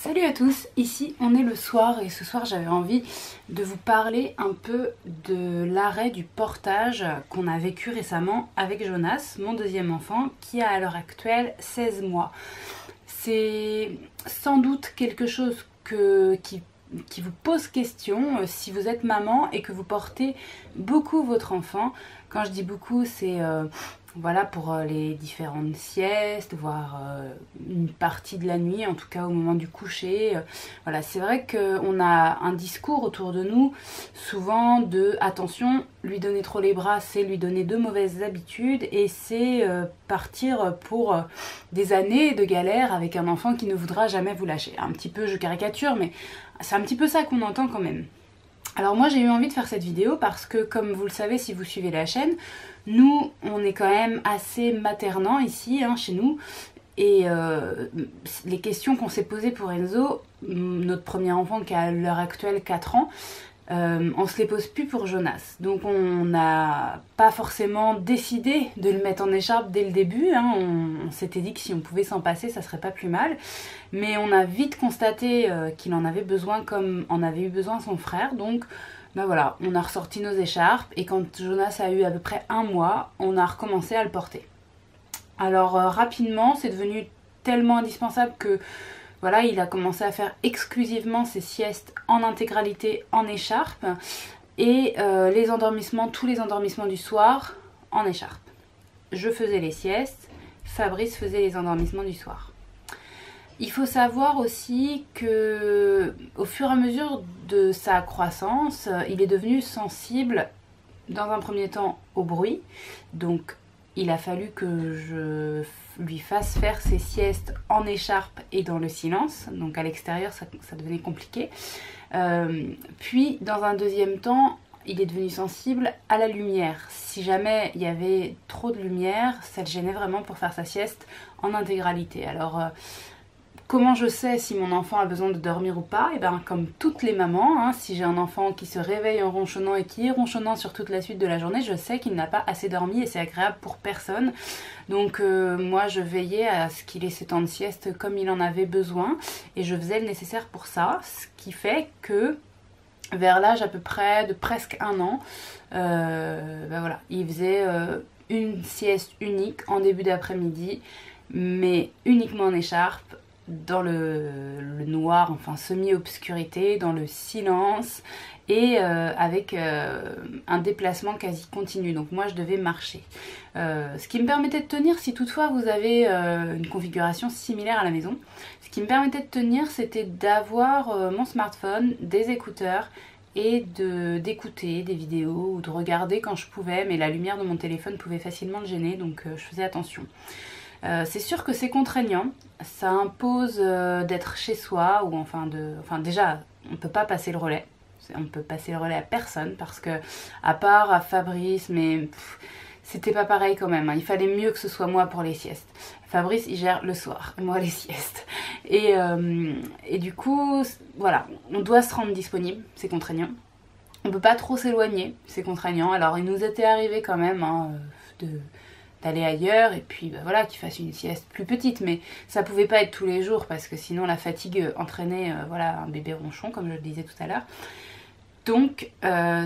Salut à tous, ici on est le soir et ce soir j'avais envie de vous parler un peu de l'arrêt du portage qu'on a vécu récemment avec Jonas, mon deuxième enfant, qui a à l'heure actuelle 16 mois. C'est sans doute quelque chose qui vous pose question si vous êtes maman et que vous portez beaucoup votre enfant. Quand je dis beaucoup, c'est voilà, pour les différentes siestes, voire une partie de la nuit, en tout cas au moment du coucher. Voilà, c'est vrai qu'on a un discours autour de nous, souvent de attention, lui donner trop les bras, c'est lui donner de mauvaises habitudes et c'est partir pour des années de galère avec un enfant qui ne voudra jamais vous lâcher. Un petit peu, je caricature, mais c'est un petit peu ça qu'on entend quand même. Alors moi j'ai eu envie de faire cette vidéo parce que comme vous le savez si vous suivez la chaîne, nous on est quand même assez maternant ici chez nous et les questions qu'on s'est posées pour Enzo, notre premier enfant qui a à l'heure actuelle 4 ans, on se les pose plus pour Jonas. Donc on n'a pas forcément décidé de le mettre en écharpe dès le début, on s'était dit que si on pouvait s'en passer ça serait pas plus mal, mais on a vite constaté qu'il en avait besoin comme en avait eu besoin son frère, donc ben voilà, on a ressorti nos écharpes et quand Jonas a eu à peu près 1 mois, on a recommencé à le porter. Alors rapidement c'est devenu tellement indispensable que voilà, il a commencé à faire exclusivement ses siestes en intégralité en écharpe et les endormissements, tous les endormissements du soir en écharpe. Je faisais les siestes, Fabrice faisait les endormissements du soir. Il faut savoir aussi que au fur et à mesure de sa croissance, il est devenu sensible dans un premier temps au bruit, donc il a fallu que je lui fasse faire ses siestes en écharpe et dans le silence, donc à l'extérieur ça devenait compliqué. Puis dans un deuxième temps, il est devenu sensible à la lumière. Si jamais il y avait trop de lumière, ça le gênait vraiment pour faire sa sieste en intégralité. Alors comment je sais si mon enfant a besoin de dormir ou pas? Et bien comme toutes les mamans, si j'ai un enfant qui se réveille en ronchonnant et qui est ronchonnant sur toute la suite de la journée, je sais qu'il n'a pas assez dormi et c'est agréable pour personne. Donc moi je veillais à ce qu'il ait ses temps de sieste comme il en avait besoin et je faisais le nécessaire pour ça, ce qui fait que vers l'âge à peu près de presque 1 an, ben voilà, il faisait une sieste unique en début d'après-midi, mais uniquement en écharpe, dans le noir, enfin semi-obscurité, dans le silence et avec un déplacement quasi continu. Donc moi je devais marcher. Ce qui me permettait de tenir, si toutefois vous avez une configuration similaire à la maison, ce qui me permettait de tenir c'était d'avoir mon smartphone, des écouteurs et d'écouter des vidéos ou de regarder quand je pouvais, mais la lumière de mon téléphone pouvait facilement le gêner, donc je faisais attention. C'est sûr que c'est contraignant, ça impose d'être chez soi, ou enfin déjà on ne peut pas passer le relais, on ne peut passer le relais à personne parce que à part à Fabrice, mais c'était pas pareil quand même, il fallait mieux que ce soit moi pour les siestes. Fabrice il gère le soir, moi les siestes. Et du coup voilà, on doit se rendre disponible, c'est contraignant. On peut pas trop s'éloigner, c'est contraignant. Alors il nous était arrivé quand même d'aller ailleurs et puis bah voilà, qu'il fasse une sieste plus petite, mais ça pouvait pas être tous les jours parce que sinon la fatigue entraînait voilà, un bébé ronchon comme je le disais tout à l'heure. Donc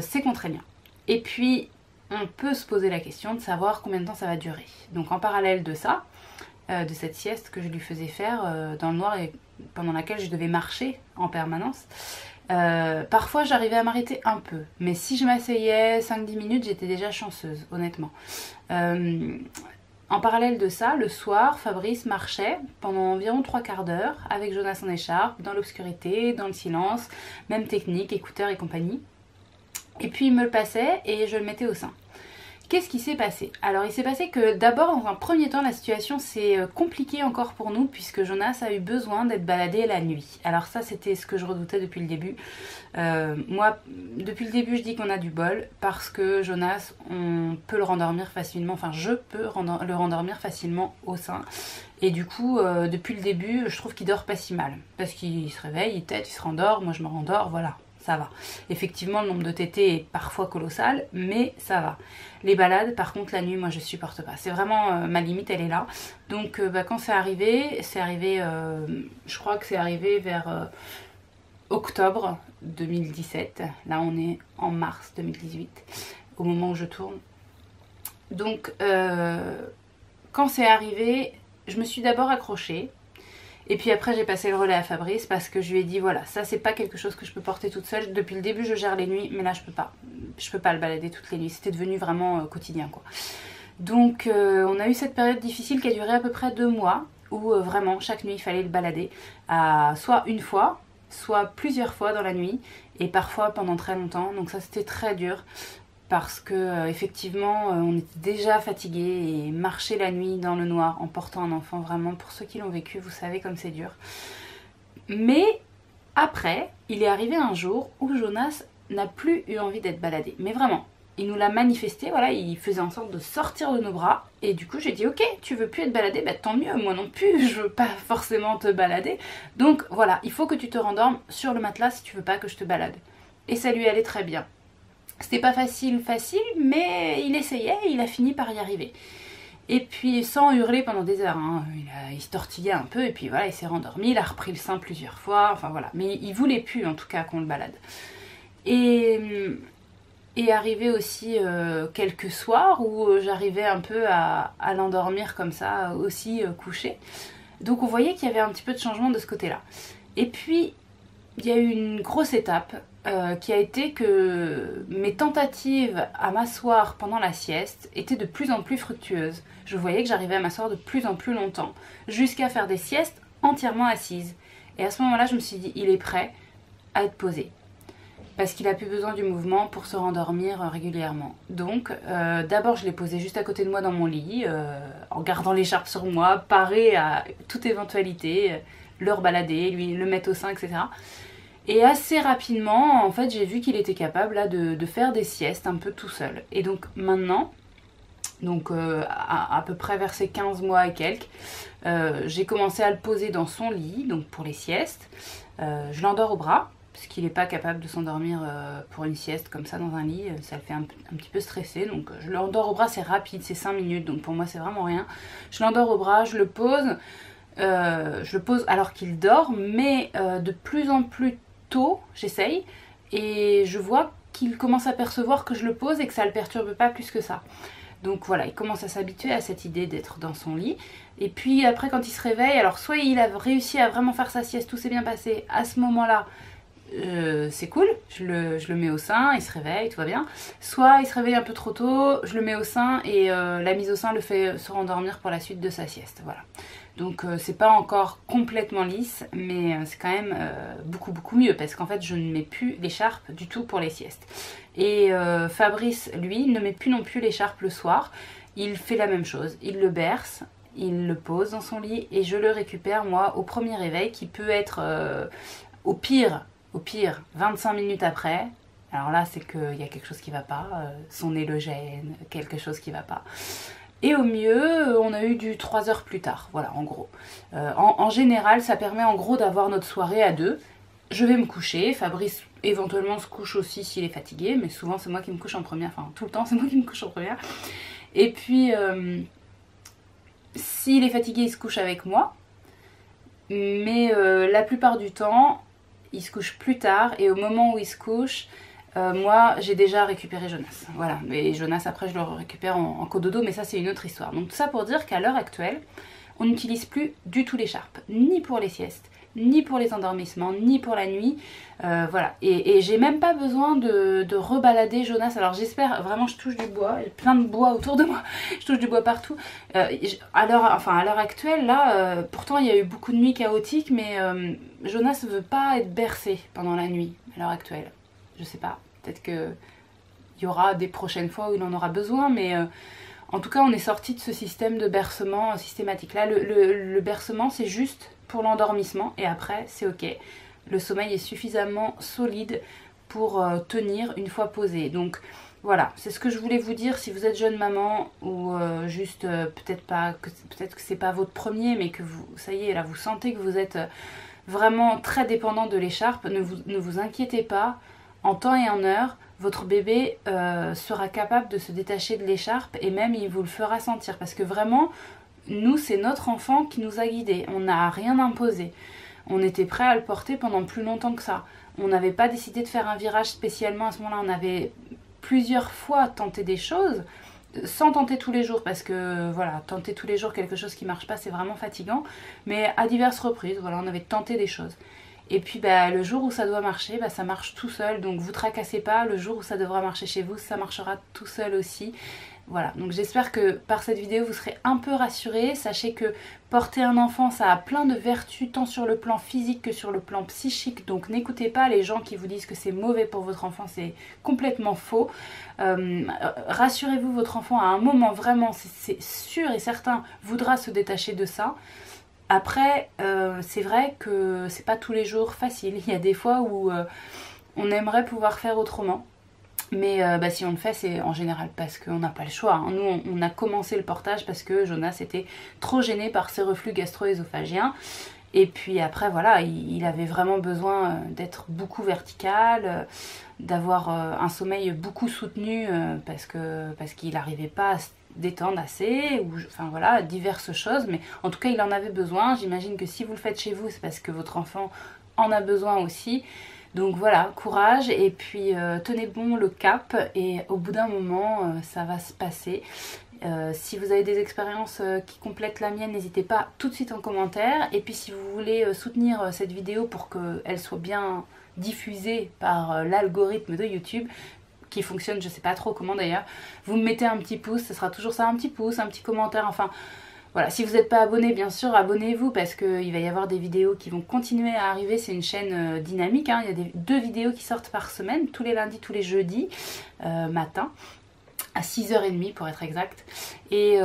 c'est contraignant. Et puis on peut se poser la question de savoir combien de temps ça va durer. Donc en parallèle de ça, de cette sieste que je lui faisais faire dans le noir et pendant laquelle je devais marcher en permanence, parfois j'arrivais à m'arrêter un peu, mais si je m'asseyais 5-10 minutes, j'étais déjà chanceuse, honnêtement. En parallèle de ça, le soir, Fabrice marchait pendant environ 3/4 d'heure avec Jonas en écharpe, dans l'obscurité, dans le silence, même technique, écouteurs et compagnie. Et puis il me le passait et je le mettais au sein. Qu'est-ce qui s'est passé? Alors il s'est passé que d'abord dans un premier temps la situation s'est compliquée encore pour nous puisque Jonas a eu besoin d'être baladé la nuit. Alors ça c'était ce que je redoutais depuis le début. Moi depuis le début je dis qu'on a du bol parce que Jonas on peut le rendormir facilement, enfin je peux le rendormir facilement au sein. Et du coup depuis le début je trouve qu'il dort pas si mal parce qu'il se réveille, il tète, il se rendort, moi je me rendors, voilà. ça va. Effectivement, le nombre de tétés est parfois colossal, mais ça va. Les balades, par contre, la nuit, moi, je supporte pas. C'est vraiment, ma limite, elle est là. Donc, quand c'est arrivé, je crois que c'est arrivé vers octobre 2017. Là, on est en mars 2018, au moment où je tourne. Donc, quand c'est arrivé, je me suis d'abord accrochée. Et puis après j'ai passé le relais à Fabrice parce que je lui ai dit voilà, ça c'est pas quelque chose que je peux porter toute seule. Depuis le début je gère les nuits, mais là je peux pas le balader toutes les nuits. C'était devenu vraiment quotidien quoi. Donc on a eu cette période difficile qui a duré à peu près 2 mois où vraiment chaque nuit il fallait le balader, soit une fois, soit plusieurs fois dans la nuit et parfois pendant très longtemps. Donc ça c'était très dur. Parce que effectivement on était déjà fatigué et marcher la nuit dans le noir en portant un enfant, vraiment pour ceux qui l'ont vécu, vous savez comme c'est dur. Mais après, il est arrivé un jour où Jonas n'a plus eu envie d'être baladé, mais vraiment. Il nous l'a manifesté, voilà, il faisait en sorte de sortir de nos bras et du coup j'ai dit ok, tu veux plus être baladé, bah tant mieux, moi non plus, je veux pas forcément te balader. Donc voilà, il faut que tu te rendormes sur le matelas si tu veux pas que je te balade. Et ça lui allait très bien. C'était pas facile, mais il essayait et il a fini par y arriver. Et puis sans hurler pendant des heures, hein. Il se tortillait un peu et puis voilà, il s'est rendormi, il a repris le sein plusieurs fois, enfin voilà. Mais il voulait plus en tout cas qu'on le balade. Et arrivé aussi quelques soirs où j'arrivais un peu à l'endormir comme ça, aussi couché. Donc on voyait qu'il y avait un petit peu de changement de ce côté-là. Et puis il y a eu une grosse étape qui a été que mes tentatives à m'asseoir pendant la sieste étaient de plus en plus fructueuses. Je voyais que j'arrivais à m'asseoir de plus en plus longtemps, jusqu'à faire des siestes entièrement assises. Et à ce moment-là, je me suis dit, il est prêt à être posé. Parce qu'il a plus besoin du mouvement pour se rendormir régulièrement. Donc, d'abord, je l'ai posé juste à côté de moi dans mon lit, en gardant l'écharpe sur moi, paré à toute éventualité, le rebalader, lui le mettre au sein, etc. Et assez rapidement, en fait, j'ai vu qu'il était capable là, de faire des siestes un peu tout seul. Et donc maintenant, à peu près vers ses 15 mois et quelques, j'ai commencé à le poser dans son lit, donc pour les siestes. Je l'endors au bras, parce qu'il n'est pas capable de s'endormir pour une sieste comme ça dans un lit. Ça le fait un petit peu stresser. Donc je l'endors au bras, c'est rapide, c'est 5 minutes, donc pour moi c'est vraiment rien. Je l'endors au bras, je le pose alors qu'il dort, mais de plus en plus tôt, j'essaye, et je vois qu'il commence à percevoir que je le pose et que ça le perturbe pas plus que ça. Donc voilà, il commence à s'habituer à cette idée d'être dans son lit. Et puis après quand il se réveille, alors soit il a réussi à vraiment faire sa sieste, tout s'est bien passé, à ce moment-là, c'est cool, je le mets au sein, il se réveille, tout va bien. Soit il se réveille un peu trop tôt, je le mets au sein et la mise au sein le fait se rendormir pour la suite de sa sieste, voilà. Donc c'est pas encore complètement lisse, mais c'est quand même beaucoup mieux parce qu'en fait je ne mets plus l'écharpe du tout pour les siestes. Et Fabrice, lui, ne met plus non plus l'écharpe le soir. Il fait la même chose, il le berce, il le pose dans son lit et je le récupère moi au premier réveil qui peut être au pire 25 minutes après. Alors là c'est qu'il y a quelque chose qui va pas, son nez le gêne, quelque chose qui va pas. Et au mieux, on a eu du 3 heures plus tard, voilà, en gros. En général, ça permet en gros d'avoir notre soirée à deux. Je vais me coucher, Fabrice éventuellement se couche aussi s'il est fatigué, mais souvent c'est moi qui me couche en première, enfin tout le temps c'est moi qui me couche en première. Et puis, s'il est fatigué, il se couche avec moi, mais la plupart du temps, il se couche plus tard, et au moment où il se couche, moi j'ai déjà récupéré Jonas, voilà, et Jonas après je le récupère en cododo, mais ça c'est une autre histoire. Donc tout ça pour dire qu'à l'heure actuelle on n'utilise plus du tout l'écharpe, ni pour les siestes, ni pour les endormissements, ni pour la nuit, voilà, et j'ai même pas besoin de rebalader Jonas. Alors j'espère, vraiment je touche du bois, il y a plein de bois autour de moi, je touche du bois partout, à l'heure actuelle là, pourtant il y a eu beaucoup de nuits chaotiques, mais Jonas ne veut pas être bercé pendant la nuit à l'heure actuelle. Je sais pas, peut-être qu'il y aura des prochaines fois où il en aura besoin, mais en tout cas on est sorti de ce système de bercement systématique. Là le bercement c'est juste pour l'endormissement et après c'est ok. Le sommeil est suffisamment solide pour tenir une fois posé. Donc voilà, c'est ce que je voulais vous dire. Si vous êtes jeune maman ou juste peut-être que c'est pas votre premier, mais que vous, ça y est, là vous sentez que vous êtes vraiment très dépendant de l'écharpe, ne vous inquiétez pas. en temps et en heure, votre bébé sera capable de se détacher de l'écharpe et même il vous le fera sentir. Parce que vraiment, nous, c'est notre enfant qui nous a guidés. On n'a rien imposé. On était prêt à le porter pendant plus longtemps que ça. On n'avait pas décidé de faire un virage spécialement à ce moment-là. On avait plusieurs fois tenté des choses, sans tenter tous les jours, parce que voilà, tenter tous les jours quelque chose qui marche pas, c'est vraiment fatigant. Mais à diverses reprises, voilà, on avait tenté des choses. Et puis le jour où ça doit marcher, ça marche tout seul. Donc vous tracassez pas, le jour où ça devra marcher chez vous, ça marchera tout seul aussi. Voilà, donc j'espère que par cette vidéo vous serez un peu rassurés. Sachez que porter un enfant, ça a plein de vertus, tant sur le plan physique que sur le plan psychique. Donc n'écoutez pas les gens qui vous disent que c'est mauvais pour votre enfant, c'est complètement faux. Rassurez-vous, votre enfant à un moment, vraiment, c'est sûr et certain, voudra se détacher de ça. Après, c'est vrai que c'est pas tous les jours facile. Il y a des fois où on aimerait pouvoir faire autrement. Mais si on le fait, c'est en général parce qu'on n'a pas le choix. Hein. Nous, on a commencé le portage parce que Jonas était trop gêné par ses reflux gastro-ésophagiens. Et puis après, voilà, il avait vraiment besoin d'être beaucoup vertical, d'avoir un sommeil beaucoup soutenu parce qu'il n'arrivait pas à se détendre assez, enfin voilà, diverses choses. Mais en tout cas, il en avait besoin. J'imagine que si vous le faites chez vous, c'est parce que votre enfant en a besoin aussi. Donc voilà, courage et puis tenez bon le cap et au bout d'un moment, ça va se passer. Si vous avez des expériences qui complètent la mienne, n'hésitez pas tout de suite en commentaire. Et puis si vous voulez soutenir cette vidéo pour qu'elle soit bien diffusée par l'algorithme de YouTube, qui fonctionne, je sais pas trop comment d'ailleurs, vous me mettez un petit pouce, ce sera toujours ça, un petit pouce, un petit commentaire, enfin... Voilà, si vous n'êtes pas abonné, bien sûr, abonnez-vous parce qu'il va y avoir des vidéos qui vont continuer à arriver. C'est une chaîne dynamique, hein. Il y a 2 vidéos qui sortent par semaine, tous les lundis, tous les jeudis matin, à 6h30 pour être exact. Et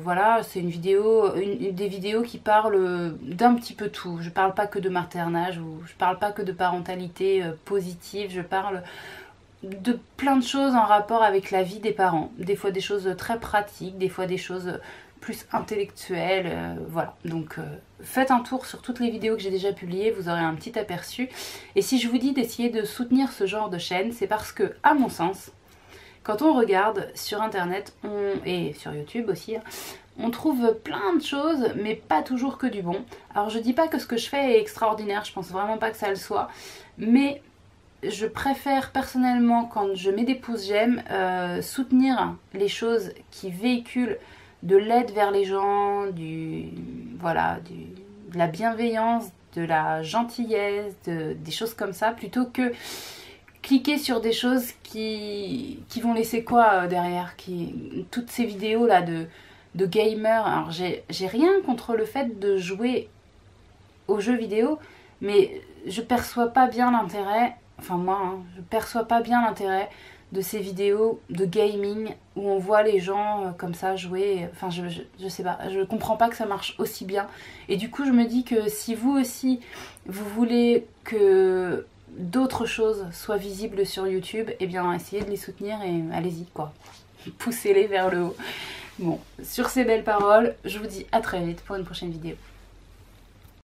voilà, c'est une vidéo, des vidéos qui parlent d'un petit peu tout. Je parle pas que de maternage, ou je parle pas que de parentalité positive, je parle de plein de choses en rapport avec la vie des parents. Des fois des choses très pratiques, des fois des choses... plus intellectuel, voilà. Donc faites un tour sur toutes les vidéos que j'ai déjà publiées, vous aurez un petit aperçu. Et si je vous dis d'essayer de soutenir ce genre de chaîne, c'est parce que, à mon sens, quand on regarde sur internet, et sur YouTube aussi, hein, on trouve plein de choses, mais pas toujours que du bon. Alors je dis pas que ce que je fais est extraordinaire, je pense vraiment pas que ça le soit, mais je préfère personnellement, quand je mets des pouces j'aime, soutenir les choses qui véhiculent de l'aide vers les gens, de la bienveillance, de la gentillesse, des choses comme ça, plutôt que cliquer sur des choses qui vont laisser quoi derrière, toutes ces vidéos là de gamers. Alors j'ai rien contre le fait de jouer aux jeux vidéo, mais je perçois pas bien l'intérêt, enfin moi, hein, je perçois pas bien l'intérêt de ces vidéos de gaming où on voit les gens comme ça jouer, enfin je sais pas, je comprends pas que ça marche aussi bien. Et du coup je me dis que si vous aussi vous voulez que d'autres choses soient visibles sur YouTube, eh bien essayez de les soutenir et allez-y quoi, poussez-les vers le haut. Bon, sur ces belles paroles, je vous dis à très vite pour une prochaine vidéo.